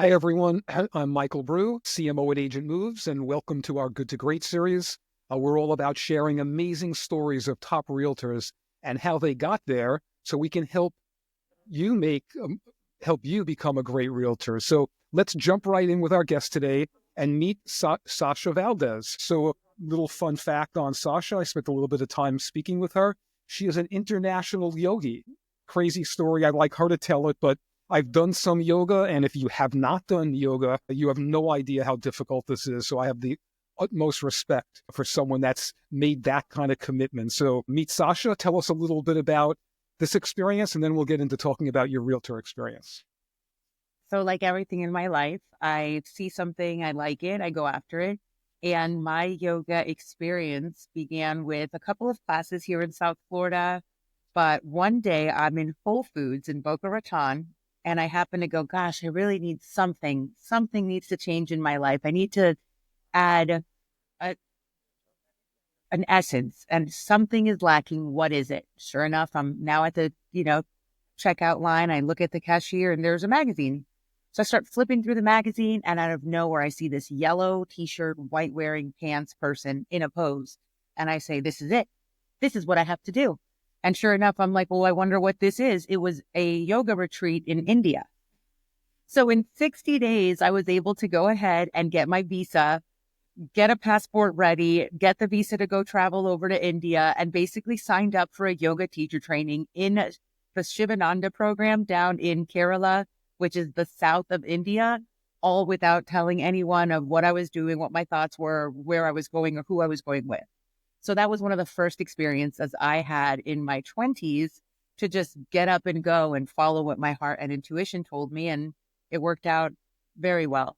Hi, everyone. I'm Michael Brew, CMO at Agent Moves, and welcome to our Good to Great series. We're all about sharing amazing stories of top realtors and how they got there so we can you make, help you become a great realtor. So let's jump right in with our guest today and meet Sasha Valdes. So a little fun fact on Sasha. I spent a little bit of time speaking with her. She is an international yogi. Crazy story. I'd like her to tell it, but I've done some yoga, and if you have not done yoga, you have no idea how difficult this is. So I have the utmost respect for someone that's made that kind of commitment. So meet Sasha. Tell us a little bit about this experience, and then we'll get into talking about your realtor experience. So, like everything in my life, I see something, I like it, I go after it. And my yoga experience began with a couple of classes here in South Florida. But one day I'm in Whole Foods in Boca Raton, and I happen to go, gosh, I really need something. Something needs to change in my life. I need to add a, an essence, and something is lacking. What is it? Sure enough, I'm now at the checkout line. I look at the cashier and there's a magazine. So I start flipping through the magazine, and out of nowhere, I see this yellow t-shirt, white wearing pants person in a pose. And I say, this is it. This is what I have to do. And sure enough, I'm like, well, I wonder what this is. It was a yoga retreat in India. So in 60 days, I was able to go ahead and get my visa, get a passport ready, get the visa to go travel over to India, and basically signed up for a yoga teacher training in the Shivananda program down in Kerala, which is the south of India, all without telling anyone of what I was doing, what my thoughts were, where I was going, or who I was going with. So that was one of the first experiences I had in my 20s to just get up and go and follow what my heart and intuition told me. And it worked out very well.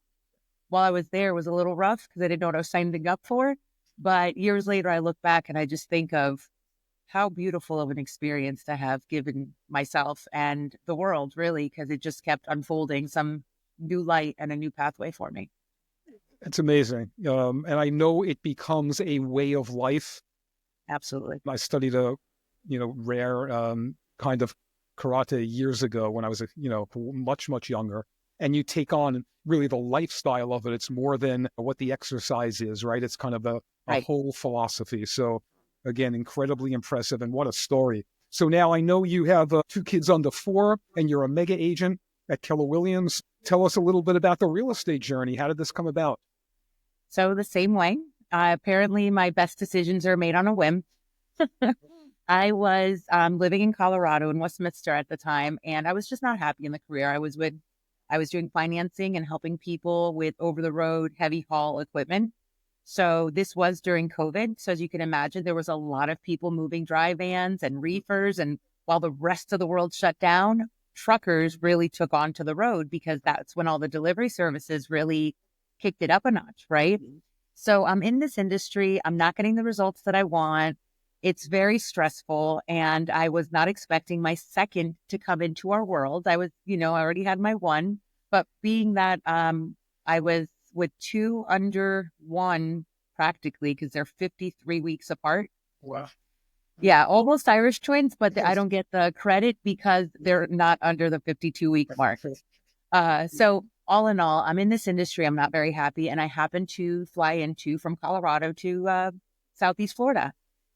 While I was there, it was a little rough because I didn't know what I was signing up for. But years later, I look back and I just think of how beautiful of an experience to have given myself and the world, really, because it just kept unfolding some new light and a new pathway for me. It's amazing. And I know it becomes a way of life. Absolutely. I studied rare kind of karate years ago when I was, much, much younger. And you take on really the lifestyle of it. It's more than what the exercise is, right? It's kind of a Right. whole philosophy. So again, incredibly impressive. And what a story. So now I know you have two kids under four and you're a mega agent at Keller Williams. Tell us a little bit about the real estate journey. How did this come about? So the same way, apparently my best decisions are made on a whim. I was living in Colorado in Westminster at the time, and I was just not happy in the career I was doing financing and helping people with over the road heavy haul equipment. So this was during COVID. So as you can imagine, there was a lot of people moving dry vans and reefers. And while the rest of the world shut down, truckers really took on to the road because that's when all the delivery services really kicked it up a notch, right? So I'm in this industry. I'm not getting the results that I want. It's very stressful. And I was not expecting my second to come into our world. I already had my one, but being that I was with two under one practically because they're 53 weeks apart. Wow. Yeah, almost Irish twins, but I don't get the credit because they're not under the 52-week mark. So all in all, I'm in this industry. I'm not very happy. And I happen to fly into from Colorado to Southeast Florida.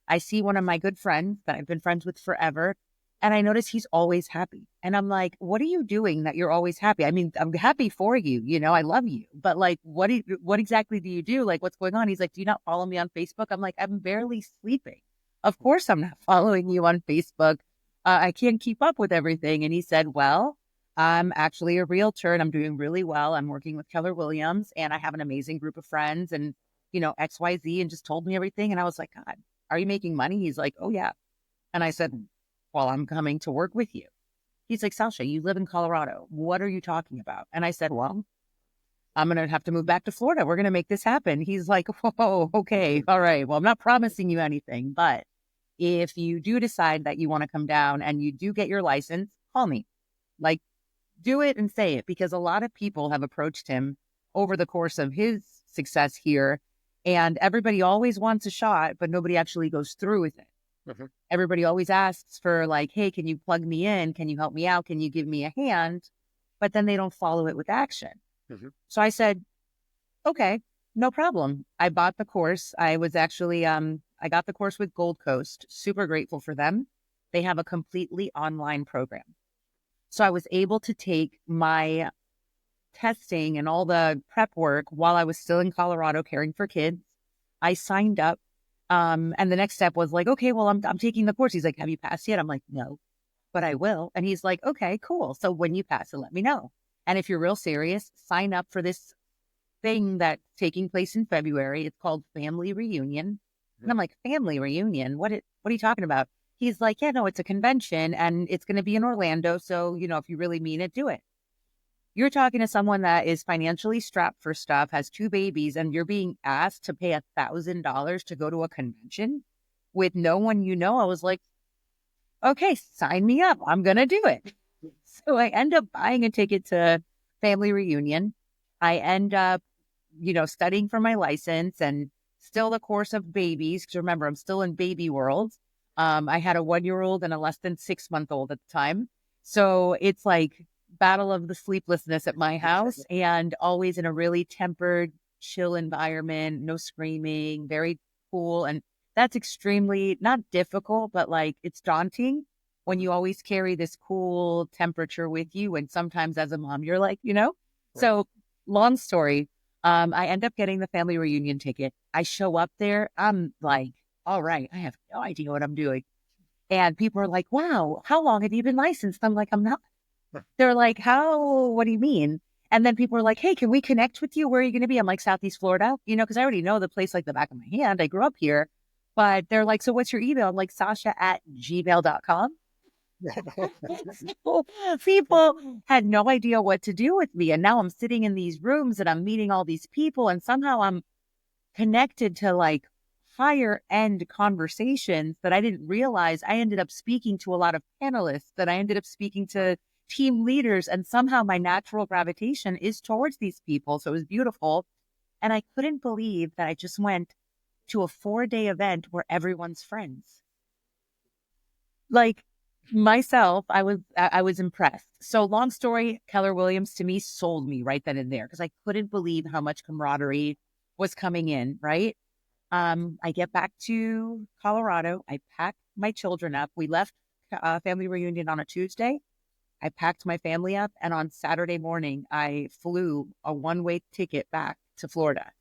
I see one of my good friends that I've been friends with forever. And I notice he's always happy. And I'm like, what are you doing that you're always happy? I mean, I'm happy for you. I love you. But like, what exactly do you do? Like, what's going on? He's like, do you not follow me on Facebook? I'm like, I'm barely sleeping. Of course, I'm not following you on Facebook. I can't keep up with everything. And he said, well, I'm actually a realtor and I'm doing really well. I'm working with Keller Williams and I have an amazing group of friends and, XYZ, and just told me everything. And I was like, God, are you making money? He's like, oh, yeah. And I said, well, I'm coming to work with you. He's like, Sasha, you live in Colorado. What are you talking about? And I said, well, I'm going to have to move back to Florida. We're going to make this happen. He's like, whoa, okay. All right. Well, I'm not promising you anything, but if you do decide that you want to come down and you do get your license, call me. Like, do it and say it, because a lot of people have approached him over the course of his success here. And everybody always wants a shot, but nobody actually goes through with it. Mhm. Everybody always asks for like, hey, can you plug me in? Can you help me out? Can you give me a hand? But then they don't follow it with action. Mhm. So I said, okay, no problem. I bought the course. I was actually, I got the course with Gold Coast. Super grateful for them. They have a completely online program. So I was able to take my testing and all the prep work while I was still in Colorado caring for kids. I signed up. And the next step was like, okay, well, I'm taking the course. He's like, have you passed yet? I'm like, no, but I will. And he's like, okay, cool. So when you pass it, let me know. And if you're real serious, sign up for this thing that's taking place in February. It's called Family Reunion. And I'm like, Family Reunion? What are you talking about? He's like, yeah, no, it's a convention and it's going to be in Orlando. So, if you really mean it, do it. You're talking to someone that is financially strapped for stuff, has two babies, and you're being asked to pay $1,000 to go to a convention with no one you know. I was like, okay, sign me up. I'm going to do it. So I end up buying a ticket to Family Reunion. I end up, studying for my license and still the course of babies. Because remember, I'm still in baby world. I had a 1-year-old and a less than 6-month-old at the time. So it's like battle of the sleeplessness at my house and always in a really tempered, chill environment, no screaming, very cool. And that's extremely not difficult, but like it's daunting when you always carry this cool temperature with you. And sometimes as a mom, you're like, Right. So long story. I end up getting the family reunion ticket. I show up there. I'm like, all right, I have no idea what I'm doing. And people are like, wow, how long have you been licensed? I'm like, I'm not. They're like, what do you mean? And then people are like, hey, can we connect with you? Where are you going to be? I'm like, Southeast Florida, because I already know the place like the back of my hand. I grew up here. But they're like, so what's your email? I'm like, Sasha@gmail.com. People had no idea what to do with me. And now I'm sitting in these rooms and I'm meeting all these people. And somehow I'm connected to like higher end conversations that I didn't realize. I ended up speaking to a lot of panelists, that I ended up speaking to team leaders. And somehow my natural gravitation is towards these people. So it was beautiful. And I couldn't believe that I just went to a 4-day event where everyone's friends. Like myself, I was impressed. So long story, Keller Williams to me sold me right then and there because I couldn't believe how much camaraderie was coming in, right? I get back to Colorado. I pack my children up. We left family reunion on a Tuesday. I packed my family up, and on Saturday morning, I flew a one-way ticket back to Florida.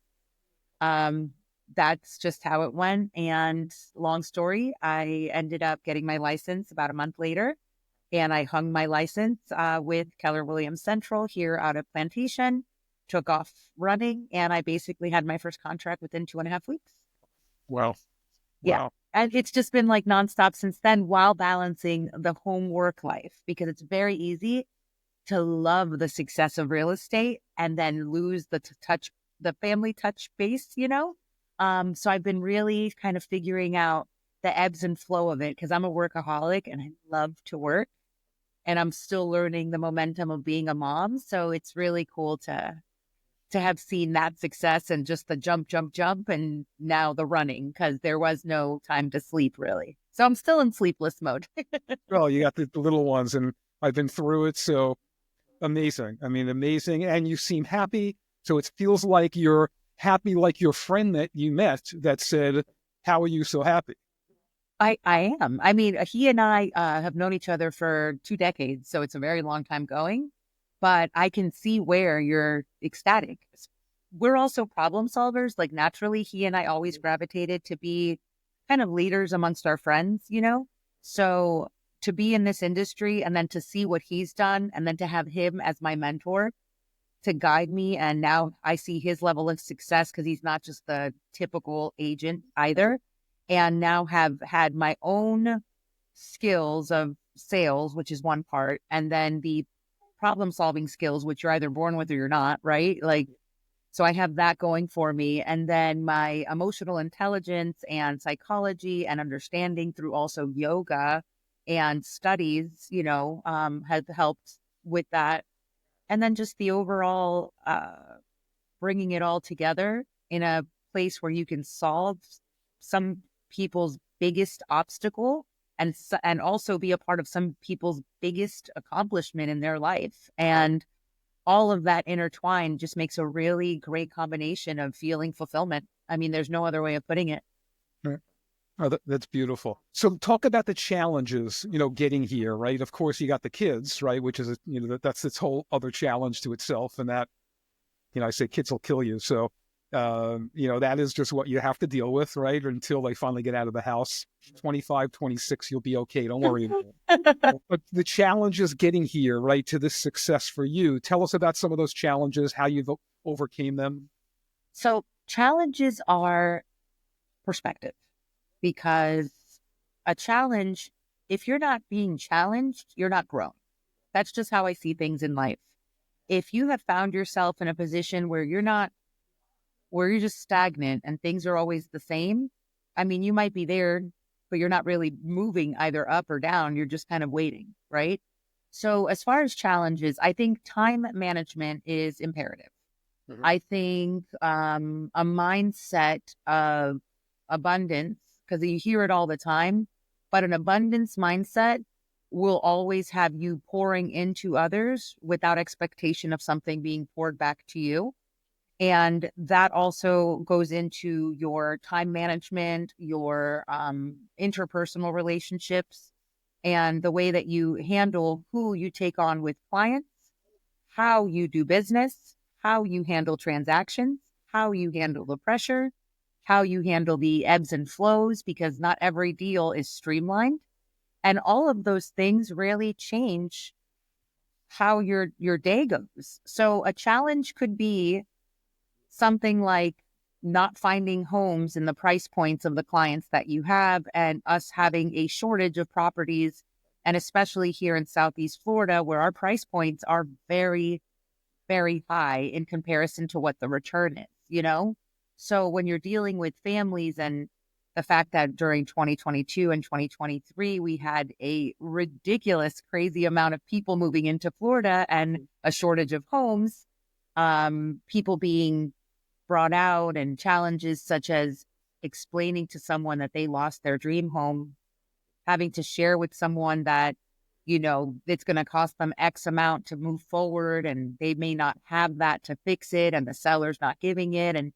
Um, that's just how it went. And long story, I ended up getting my license about a month later, and I hung my license with Keller Williams Central here out of Plantation, took off running, and I basically had my first contract within 2.5 weeks. Wow. Yeah. Wow. And it's just been like nonstop since then while balancing the home work life because it's very easy to love the success of real estate and then lose the family touch base. So I've been really kind of figuring out the ebbs and flow of it because I'm a workaholic and I love to work and I'm still learning the momentum of being a mom. So it's really cool to have seen that success and just the jump, jump, jump, and now the running because there was no time to sleep really. So I'm still in sleepless mode. Well, you got the little ones, and I've been through it. So amazing. I mean, amazing. And you seem happy. So it feels like you're happy, like your friend that you met that said, how are you so happy? I am. I mean, he and I have known each other for 2 decades, so it's a very long time going. But I can see where you're ecstatic. We're also problem solvers. Like naturally, he and I always gravitated to be kind of leaders amongst our friends. So to be in this industry and then to see what he's done and then to have him as my mentor to guide me. And now I see his level of success because he's not just the typical agent either. And now have had my own skills of sales, which is one part, and then the problem solving skills, which you're either born with or you're not, right? Like, so I have that going for me. And then my emotional intelligence and psychology and understanding through also yoga and studies, have helped with that and then just the overall bringing it all together in a place where you can solve some people's biggest obstacle and also be a part of some people's biggest accomplishment in their life and all of that intertwined just makes a really great combination of feeling fulfillment. I mean, there's no other way of putting it. Right. Oh, that's beautiful. So talk about the challenges, getting here, right? Of course, you got the kids, right? Which is, that's its whole other challenge to itself. And that, I say kids will kill you. So, that is just what you have to deal with, right? Until they finally get out of the house. 25, 26, you'll be okay. Don't worry about it. But the challenge is getting here, right, to this success for you. Tell us about some of those challenges, how you've overcame them. So challenges are perspective, because a challenge, if you're not being challenged, you're not growing. That's just how I see things in life. If you have found yourself in a position where you're just stagnant and things are always the same, I mean, you might be there, but you're not really moving either up or down. You're just kind of waiting, right? So as far as challenges, I think time management is imperative. Mhm. I think a mindset of abundance, because you hear it all the time, but an abundance mindset will always have you pouring into others without expectation of something being poured back to you. And that also goes into your time management, your interpersonal relationships, and the way that you handle who you take on with clients, how you do business, how you handle transactions, how you handle the pressure, how you handle the ebbs and flows, because not every deal is streamlined. And all of those things really change how your day goes. So a challenge could be something like not finding homes in the price points of the clients that you have, and us having a shortage of properties, and especially here in Southeast Florida, where our price points are very, very high in comparison to what the return is. So when you're dealing with families, and the fact that during 2022 and 2023, we had a ridiculous, crazy amount of people moving into Florida and a shortage of homes, people being brought out, and challenges such as explaining to someone that they lost their dream home, having to share with someone that, it's going to cost them X amount to move forward, and they may not have that to fix it, and the seller's not giving it. And,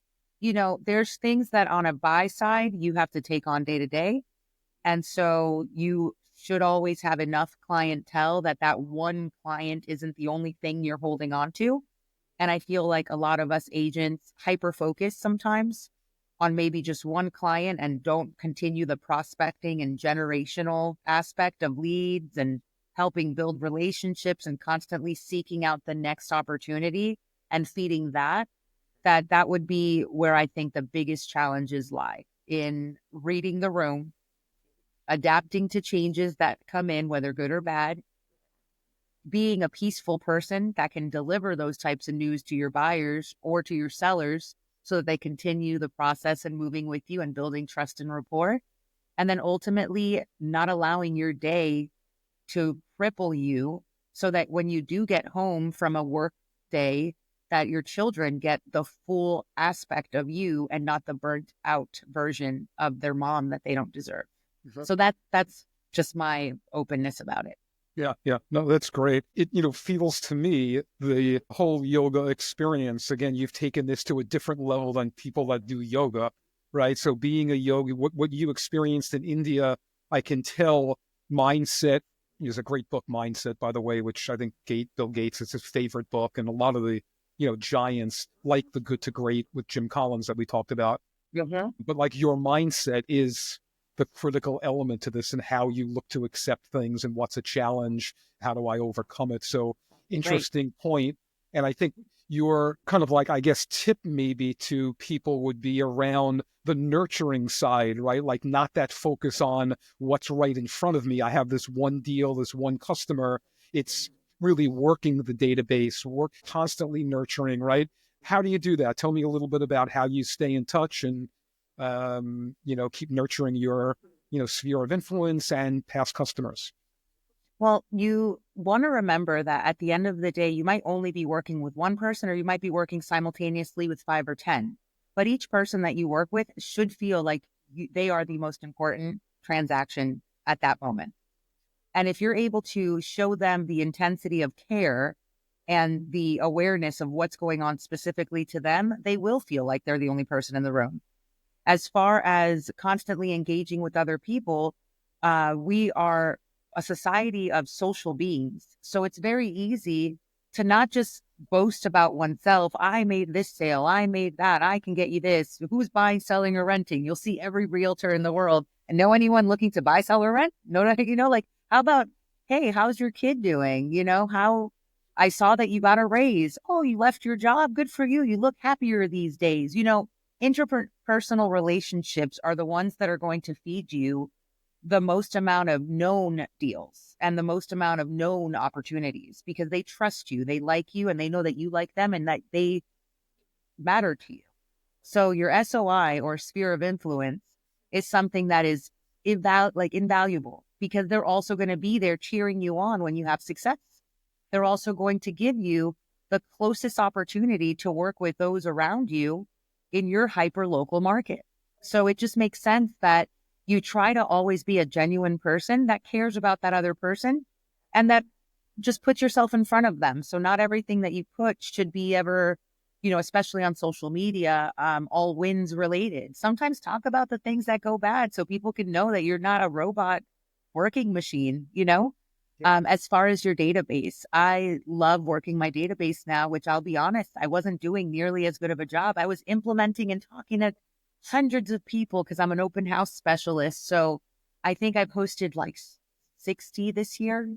there's things that on a buy side, you have to take on day to day. And so you should always have enough clientele that one client isn't the only thing you're holding on to. And I feel like a lot of us agents hyper focus sometimes on maybe just one client and don't continue the prospecting and generational aspect of leads and helping build relationships and constantly seeking out the next opportunity and feeding that would be where I think the biggest challenges lie, in reading the room, adapting to changes that come in, whether good or bad, being a peaceful person that can deliver those types of news to your buyers or to your sellers so that they continue the process and moving with you and building trust and rapport. And then ultimately not allowing your day to cripple you, so that when you do get home from a work day, that your children get the full aspect of you and not the burnt out version of their mom that they don't deserve. Mhm. So that's just my openness about it. Yeah, yeah. No, that's great. It, feels to me the whole yoga experience, again, you've taken this to a different level than people that do yoga, right? So being a yogi, what you experienced in India, I can tell mindset is a great book, Mindset, by the way, which I think Bill Gates is his favorite book. And a lot of the, giants like the Good to Great with Jim Collins that we talked about. Mhm. But like your mindset is the critical element to this, and how you look to accept things and what's a challenge, how do I overcome it. So Right. interesting point. And I think your kind of like, I guess, tip maybe to people would be around the nurturing side, right? Like not that focus on what's right in front of me. I have this one deal, this one customer. It's really working the database, work constantly nurturing, right? How do you do that? Tell me a little bit about how you stay in touch and keep nurturing your, sphere of influence and past customers. Well, you want to remember that at the end of the day, you might only be working with one person, or you might be working simultaneously with 5 or 10. But each person that you work with should feel like they are the most important transaction at that moment. And if you're able to show them the intensity of care and the awareness of what's going on specifically to them, they will feel like they're the only person in the room. As far as constantly engaging with other people, we are a society of social beings. So it's very easy to not just boast about oneself. I made this sale. I made that. I can get you this. Who's buying, selling, or renting? You'll see every realtor in the world. And know anyone looking to buy, sell, or rent? No, like, how about, hey, how's your kid doing? How I saw that you got a raise. Oh, you left your job. Good for you. You look happier these days. Interpersonal relationships are the ones that are going to feed you the most amount of known deals and the most amount of known opportunities, because they trust you, they like you, and they know that you like them and that they matter to you. So your SOI, or sphere of influence, is something that is invaluable, because they're also going to be there cheering you on when you have success. They're also going to give you the closest opportunity to work with those around you in your hyper local market. So it just makes sense that you try to always be a genuine person that cares about that other person, and that just put yourself in front of them. So not everything that you put should be ever, especially on social media, all wins related. Sometimes talk about the things that go bad so people can know that you're not a robot working machine. As far as your database, I love working my database now, which I'll be honest, I wasn't doing nearly as good of a job. I was implementing and talking to hundreds of people because I'm an open house specialist. So I think I posted like 60 this year.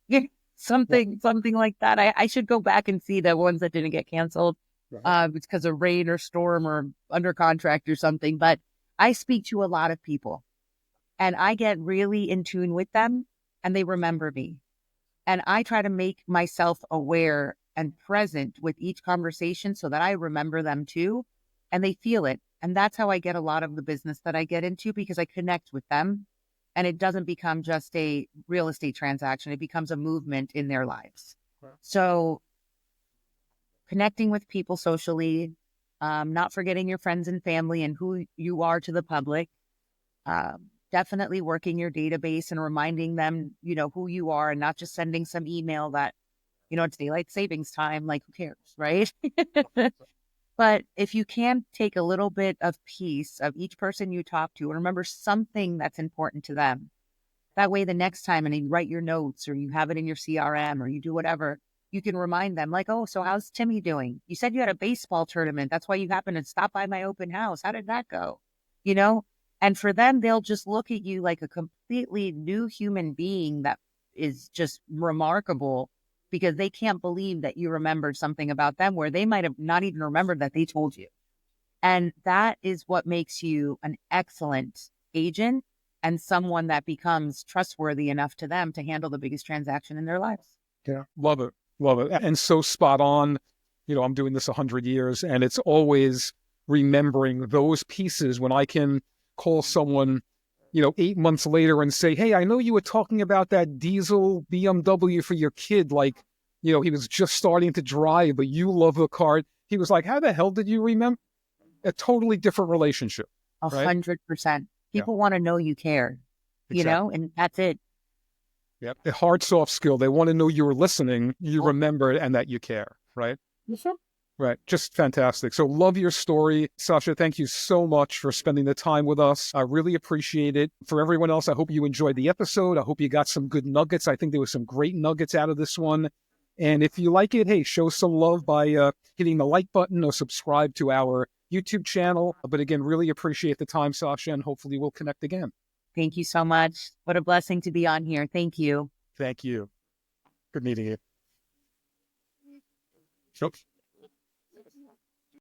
Yeah, something like that. I should go back and see the ones that didn't get canceled. It's because of rain or storm or under contract or something. But I speak to a lot of people, and I get really in tune with them, and they remember me. And I try to make myself aware and present with each conversation so that I remember them too, and they feel it. And that's how I get a lot of the business that I get into, because I connect with them, and it doesn't become just a real estate transaction. It becomes a movement in their lives. So connecting with people socially, not forgetting your friends and family and who you are to the public, definitely working your database and reminding them, who you are, and not just sending some email that, it's daylight savings time. Like, who cares, right? But if you can take a little bit of piece of each person you talk to and remember something that's important to them, that way the next time, and you write your notes or you have it in your CRM or you do whatever, you can remind them like, oh, so how's Timmy doing? You said you had a baseball tournament. That's why you happened to stop by my open house. How did that go? And for them, they'll just look at you like a completely new human being that is just remarkable, because they can't believe that you remembered something about them where they might have not even remembered that they told you. And that is what makes you an excellent agent and someone that becomes trustworthy enough to them to handle the biggest transaction in their lives. Yeah, love it. Love it. And so spot on. I'm doing this 100 years, and it's always remembering those pieces when I can call someone, 8 months later and say, hey, I know you were talking about that diesel BMW for your kid. Like, he was just starting to drive, but you love the car. He was like, how the hell did you remember? A totally different relationship. 100%. People want to know you care, Exactly. and that's it. Yeah. A hard, soft skill. They want to know you were listening, you remember, and that you care, right? Sure. Right. Just fantastic. So love your story. Sasha, thank you so much for spending the time with us. I really appreciate it. For everyone else, I hope you enjoyed the episode. I hope you got some good nuggets. I think there was some great nuggets out of this one. And if you like it, hey, show some love by hitting the like button or subscribe to our YouTube channel. But again, really appreciate the time, Sasha, and hopefully we'll connect again. Thank you so much. What a blessing to be on here. Thank you. Thank you. Good meeting you. Sure.